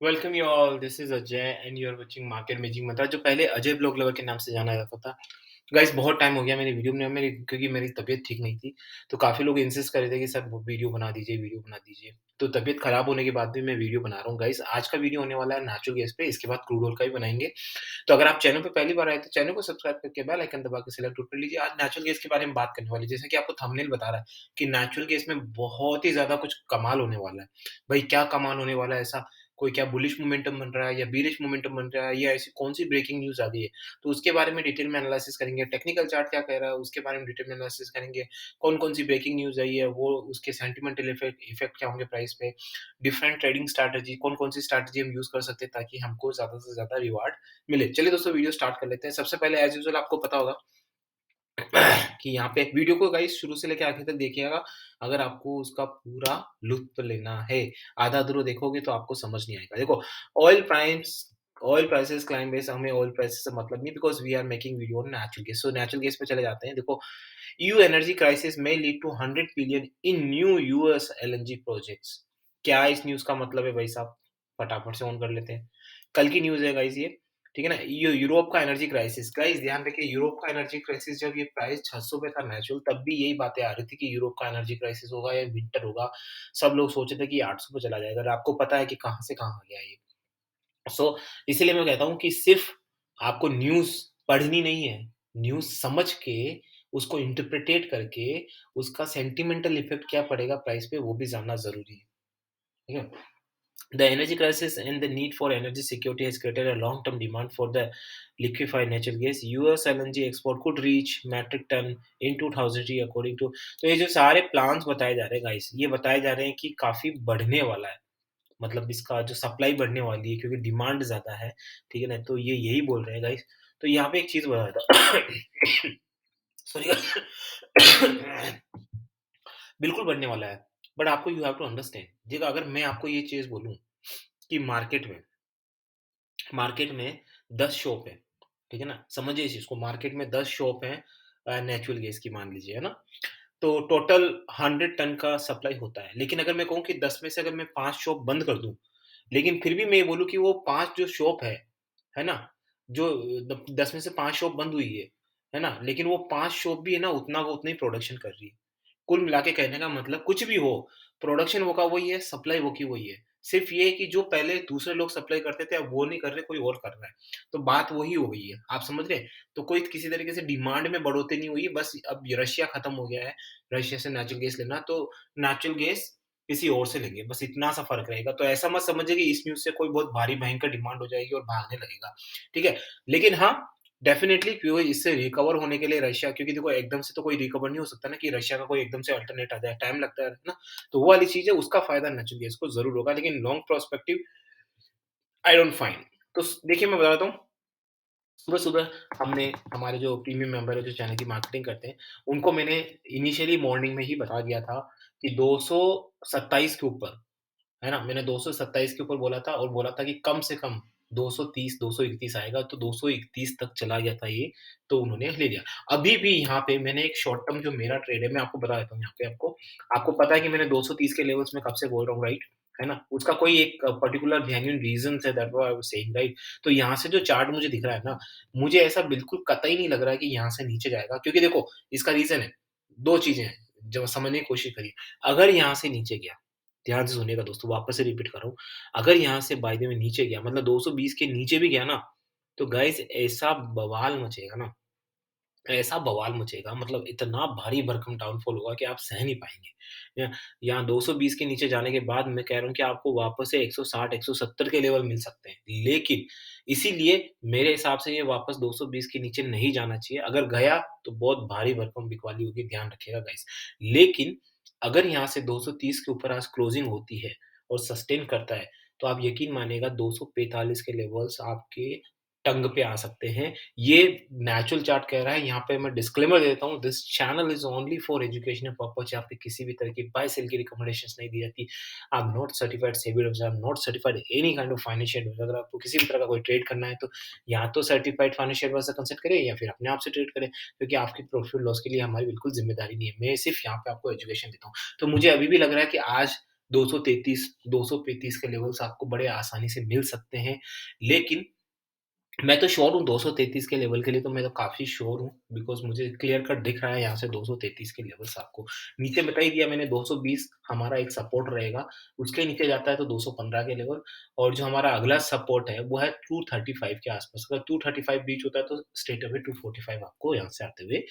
Welcome you all, this is Ajay and you are watching Market Magic Mantra, जो पहले Ajay blog lover के नाम से जाना जाता था। गाइस बहुत टाइम हो गया मेरी वीडियो में मेरी क्योंकि मेरी तबीयत ठीक नहीं थी, तो काफ़ी लोग इंसिस्ट कर रहे थे कि सर वो वीडियो बना दीजिए, वीडियो बना दीजिए। तो तबीयत खराब होने के बाद भी मैं वीडियो बना रहा हूँ। गाइस आज का वीडियो होने वाला है नेचुरल गैस पे, इसके बाद क्रूड ऑयल का भी बनाएँगे। तो अगर आप चैनल पे पहली बार आए तो चैनल को सब्सक्राइब करके बेल आइकन दबा के सिलेक्ट कर लीजिए। आज नेचुरल गैस के बारे में बात करने वाले हैं। जैसे कि आपको थंबनेल बता रहा है कि नेचुरल गैस में बहुत ही ज़्यादा कुछ कमाल होने वाला है। भाई क्या कमाल होने वाला है ऐसा? कोई क्या बुलिश मोमेंटम बन रहा है या बीरिश मोमेंटम बन रहा है या ऐसी कौन-सी ब्रेकिंग न्यूज़ आ गई है? तो उसके बारे में डिटेल में एनालिसिस करेंगे। टेक्निकल चार्ट क्या कह रहा है उसके बारे में डिटेल में एनालिसिस करेंगे। कौन-कौन सी ब्रेकिंग न्यूज़ आई है वो उसके सेंटिमेंटल इफेक्ट क्या होंगे प्राइस पे। डिफरेंट ट्रेडिंग स्ट्रैटेजी कौन-कौन सी स्ट्रैटेजी हम यूज़ कर सकते हैं ताकि हमको ज़्यादा से ज़्यादा रिवार्ड मिले। चलिए दोस्तों वीडियो स्टार्ट कर लेते हैं। सबसे पहले एज़ यूजुअल आपको पता होगा कि यहाँ पे वीडियो को गाइस शुरू से लेके आखिर तक देखिएगा, अगर आपको उसका पूरा लुत्फ़ लेना है। आधा-अधूरा देखोगे तो आपको समझ नहीं आएगा। देखो ऑयल प्राइसेस क्लाइंब बेस हमें ऑयल प्राइसेस से मतलब नहीं because we are making video on natural gas. So natural gas पे चले जाते हैं। देखो EU energy crisis may lead to 100 billion in new US LNG projects. क्या इस न्यूज़ का मतलब है भाई साहब? फटाफट से ऑन कर लेते हैं। कल की न्यूज़ है गाइस ये। ठीक है ना? ये यूरोप का एनर्जी क्राइसिस गाइस ध्यान रखिए यूरोप का एनर्जी क्राइसिस जब ये प्राइस 600 पे था नेचुरल तब भी यही बातें आ रही थी कि यूरोप का एनर्जी क्राइसिस होगा या विंटर होगा। सब लोग सोच रहे थे कि 800 पे चला जाएगा और आपको पता है कि कहाँ से कहाँ आ गया ये। सो इसीलिए मैं कहता हूँ कि सिर्फ़ आपको न्यूज़ पढ़नी नहीं है, न्यूज़ समझ के उसको इंटरप्रिटेट करके उसका सेंटिमेंटल इफ़ेक्ट क्या पड़ेगा प्राइस पे वो भी जानना ज़रूरी है। ठीक है? The energy crisis and the need for energy security has created a long-term demand for the liquefied natural gas. US LNG export could reach metric ton in 2030 according to तो ये जो सारे प्लान्स बताए जा रहे हैं गाइस, ये बताए जा रहे हैं कि काफ़ी बढ़ने वाला है। मतलब इसका जो सप्लाई बढ़ने वाली है क्योंकि डिमांड ज़्यादा है, ठीक है ना? तो ये यही बोल रहे हैं गाइस। तो यहाँ पे एक चीज़ बता देता हूँ सॉरी बिल्कुल बढ़ने वाला है, बट आपको यू हैव टू अंडरस्टैंड देखो अगर मैं आपको ये चीज़ बोलूँ कि मार्केट में 10 शॉप है, ठीक है ना? समझिए इस चीज़ को मार्केट में 10 शॉप हैं नेचुरल गैस की मान लीजिए, है ना? तो टोटल 100 टन का सप्लाई होता है। लेकिन अगर मैं कहूँ कि 10 में से अगर मैं 5 शॉप बंद कर दूँ, लेकिन फिर भी मैं ये बोलूँ कि वो 5 जो शॉप है ना? जो द 10 में से 5 शॉप बंद हुई है ना? लेकिन वो 5 शॉप भी है ना उतना वो उतना ही प्रोडक्शन कर रही है। कुल मिला के कहने का मतलब कुछ भी हो, प्रोडक्शन वो का वही है, सप्लाई वो की वही है। सिर्फ़ ये है कि जो पहले दूसरे लोग सप्लाई करते थे, अब वो नहीं कर रहे, कोई और कर रहा है। तो बात वही हो गई है, आप समझ रहे हैं? तो कोई किसी तरीके से डिमांड में बढ़ोतरी नहीं हुई है, बस अब ये रशिया खत्म हो गया है, रशिया से नेचुरल गैस लेना, तो नेचुरल गैस किसी और से लेंगे, बस इतना-सा फ़र्क रहेगा। तो ऐसा मत समझिए कि इस न्यूज़ से कोई बहुत भारी भयंकर डिमांड हो जाएगी और भागने लगेगा, ठीक है? लेकिन हाँ, डेफ़िनेटली क्यों इससे रिकवर होने के लिए रशिया क्योंकि देखो एकदम से तो कोई रिकवर नहीं हो सकता ना कि रशिया का कोई एकदम से अल्टरनेट आ जाए, टाइम लगता है ना? तो वो वाली चीज़ है, उसका फ़ायदा नेचुरल गैस को ज़रूर होगा, लेकिन long perspective I don't find. तो स देखिए मैं बताता हूँ, सुबह-सुबह हमने हमारे जो प्रीमियम मेंबर है, जो चैनल की मार्केटिंग करते हैं, उनको मैंने इनिशियली मॉर्निंग में ही बता दिया था कि 227 के ऊपर है ना? मैंने 227 के ऊपर बोला था और बोला था कि कम से कम 230, 231 आएगा, तो 231 तक चला गया था ये, तो उन्होंने ले लिया। अभी भी यहाँ पे मैंने एक शॉर्ट टर्म जो मेरा ट्रेड है, मैं आपको बता देता हूँ यहाँ पे आपको। आपको पता है कि मैंने 230 के लेवल्स में कब से बोल रहा हूँ, राइट? है ना? उसका कोई एक पर्टिकुलर जेन्युइन रीज़न्स है that what I was saying, right? तो यहाँ से जो चार्ट मुझे दिख रहा है ना, मुझे ऐसा बिल्कुल कतई नहीं लग रहा है कि यहाँ से नीचे जाएगा क्योंकि देखो, इसका रीज़न है, 2 चीज़ें हैं, जो समझने की कोशिश करिए। अगर यहाँ से नीचे गया ध्यान से सुनिएगा दोस्तों, वापस से रिपीट कर रहा हूँ। अगर यहाँ से बाय द वे नीचे गया मतलब 220 के नीचे भी गया ना, तो गाइज़ ऐसा बवाल मचेगा ना, ऐसा बवाल मचेगा मतलब इतना भारी भरकम डाउनफॉल होगा कि आप सह नहीं पाएँगे। यहाँ 220 के नीचे जाने के बाद मैं कह रहा हूँ कि आपको वापस से 160, 170 के लेवल मिल सकते हैं। लेकिन इसीलिए मेरे हिसाब से ये वापस 220 के नीचे नहीं जाना चाहिए। अगर गया तो बहुत भारी भरकम बिकवाली होगी, ध्यान रखिएगा गाइज़। लेकिन अगर यहाँ से 230 के ऊपर आज क्लोजिंग होती है और सस्टेन करता है, तो आप यकीन मानिएगा 245 के लेवल्स आपके टंग पे आ सकते हैं। ये नेचुरल चार्ट कह रहा है, यहाँ पे मैं डिस्क्लेमर देता हूँ, this channel is only for educational purpose, यहाँ पे किसी भी तरह की बाय सेल की रिकमेंडेशंस नहीं दी जाती। I am not certified SEBI adviser, I am not certified any kind of financial adviser. अगर आपको किसी भी तरह का कोई ट्रेड करना है, तो या तो सर्टिफाइड फाइनेंशियल एडवाइज़र कंसल्ट करें या फिर अपने आप से ट्रेड करें, क्योंकि आपकी प्रॉफिट लॉस के लिए हमारी बिल्कुल ज़िम्मेदारी नहीं है। मैं सिर्फ़ यहाँ पे आपको एजुकेशन देता हूँ। तो मुझे अभी भी लग रहा है कि आज 233, 235 के लेवल्स आपको बड़े आसानी से मिल सकते हैं। लेकिन मैं तो श्योर हूँ 233 के लेवल के लिए तो मैं तो काफ़ी श्योर हूँ, बिकॉज़ मुझे क्लियर कट दिख रहा है यहाँ से 233 के लेवल्स आपको। नीचे बता ही दिया मैंने 220 हमारा एक सपोर्ट रहेगा, उसके नीचे जाता है तो 215 के लेवल और जो हमारा अगला सपोर्ट है वो है 235 के आस-पास। अगर 235 बीच होता है तो स्ट्रेट अवे 245 आपको यहाँ से आते हुए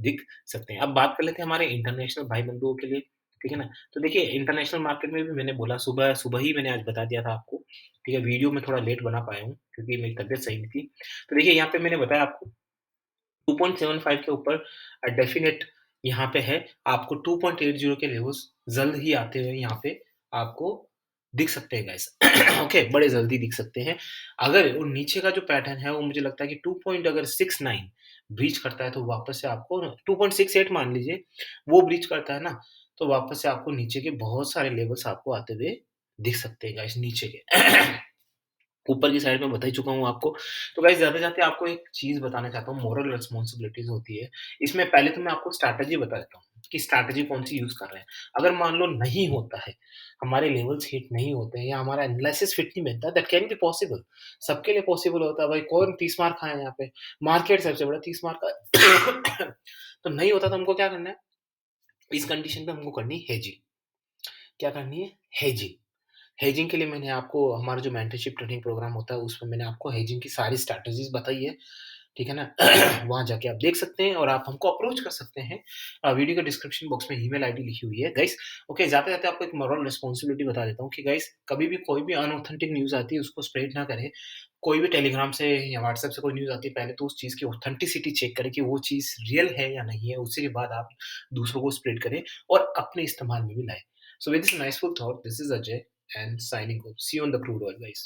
दिख सकते हैं। अब बात कर लेते हैं हमारे इंटरनेशनल भाई-बंधुओं के लिए, ठीक है ना? तो देखिए इंटरनेशनल मार्केट में भी मैंने बोला सुबह सुबह ही मैंने आज बता दिया था आपको, ठीक है? वीडियो मैं थोड़ा लेट बना पाया हूँ क्योंकि मेरी तबीयत सही नहीं थी। तो देखिए यहाँ पे मैंने बताया आपको 2.75 के ऊपर डेफ़िनेट यहाँ पे है, आपको 2.80 के लेवल्स जल्द ही आते हुए यहाँ पे आपको दिख सकते हैं गाइस। ओके, बड़े जल्दी दिख सकते हैं। अगर वो नीचे का जो पैटर्न है वो मुझे लगता है कि 2 पॉइंट अगर 69 ब्रीच करता है तो वापस से आपको 2.68 मान लीजिए, वो ब्रीच करता है ना, तो वापस से आपको नीचे के बहुत सारे लेवल्स आपको आते हुए दिख सकते हैं गाइस नीचे के। ऊपर की साइड में बता ही चुका हूँ आपको। तो गाइस जाते-जाते आपको एक चीज़ बताना चाहता हूँ, मोरल रिस्पॉन्सिबिलिटीज़ होती है। इसमें पहले तो मैं आपको स्ट्रैटेजी बता देता हूँ कि स्ट्रैटेजी कौन-सी यूज़ कर रहे हैं। अगर मान लो नहीं होता है, हमारे लेवल्स हिट नहीं होते हैं या हमारा एनालिसिस फिट नहीं बैठता, दैट कैन बी पॉसिबल। सबके लिए पॉसिबल होता है भाई, कौन 30 मार खाए यहाँ पे? मार्केट सबसे बड़ा 30 मार का तो नहीं होता तो हमको क्या करना है? इस कंडीशन पे हमको करनी है हेजिंग। क्या करनी है? हेजिंग। हेजिंग के लिए मैंने आपको हमारा जो मेंटरशिप ट्रेनिंग प्रोग्राम होता है, उसमें मैंने आपको हेजिंग की सारी स्ट्रैटेजीज़ बताई है, ठीक है ना? वहाँ जाके आप देख सकते हैं और आप हमको अप्रोच कर सकते हैं। वीडियो के डिस्क्रिप्शन बॉक्स में ईमेल आईडी लिखी हुई है। गाइस ओके, जाते-जाते आपको एक मोरल रिस्पॉन्सिबिलिटी बता देता हूँ कि गाइस कभी भी कोई भी अनऑथेंटिक न्यूज़ आती है, उसको स्प्रेड ना करें। कोई भी टेलीग्राम से या व्हाट्सएप से कोई न्यूज़ आती है, पहले तो उस चीज़ की ऑथेंटिसिटी चेक करें कि वो चीज़ रियल है या नहीं है, उसके बाद आप दूसरों को स्प्रेड करें और अपने इस्तेमाल में भी लाएँ। So with this niceful thought, this is Ajay and signing off. See you on the crude oil, guys.